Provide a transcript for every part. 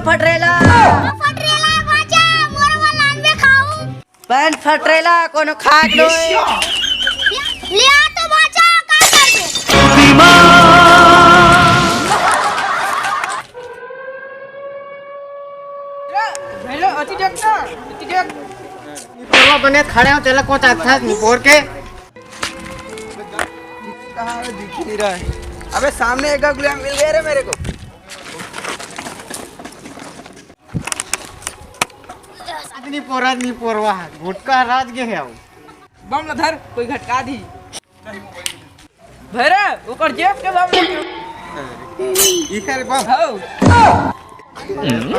फटरेला pant फटरेला कोनो खाक लो लिया तो बाचा का कर दे हेलो अति देखता अति देख परवा बने खड़े हो तेला कोच अच्छा निपोर के कहां है दिख नहीं रहा है। अबे सामने एक गुलाम मिल गया रे मेरे को। नहीं पोरा नहीं पोरवा गुटका राज के है बम न धर कोई घटका दी भरे ऊपर जेब के बम ई करे बम हो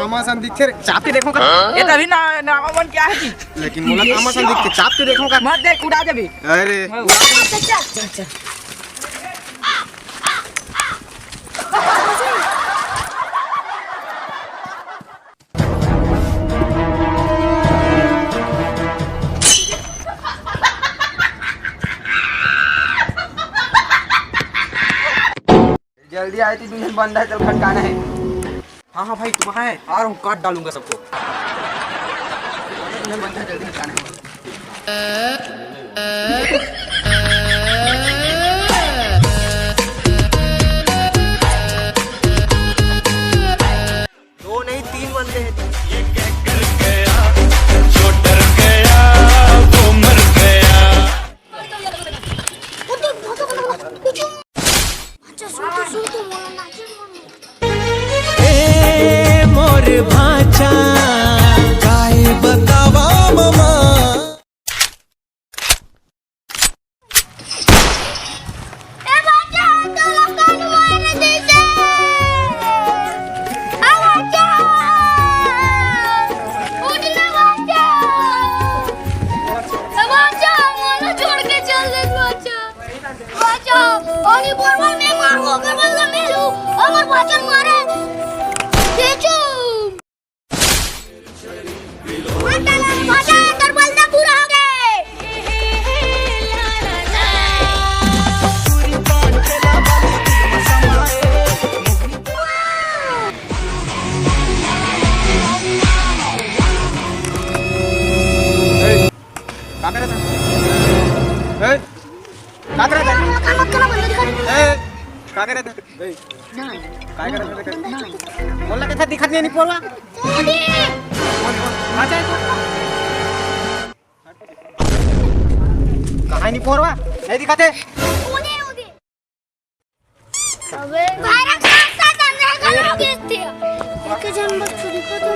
आमासन दिखे चाप के देखो का ये तभी ना नामन क्या है जी लेकिन मोला आमासन दिख के चाप के देखो का मत देख उड़ा देबी अरे चल जल्दी आई थी दुल्हन बंद है चल खटकाना है। हाँ हाँ भाई तुम है आ रहा हूँ काट डालूंगा सबको। दुल्हन बंद है जल्दी खटकाना है। दो नहीं तीन बंदे हैं। ये क्या कर गया जो डर गया वो मर गया। मोर भाचा काय बतावा मामा ए बाचा तो लकान मारने दे से आ बाचा उठना बाचा बाचा मानो छोड़ के चल दे बाचा बाचा ओनी बोलवा मैं मारो कर बंदा मेलू अगर बाचा मारे देखो बाचा कर बंदा पूरा हो गए मोला कैसा दिखत नहीं पोरवा कहां नहीं पोरवा नहीं दिखते अबे भाईरा साथ अंदर करो किसते एक जन बस छुरी को तो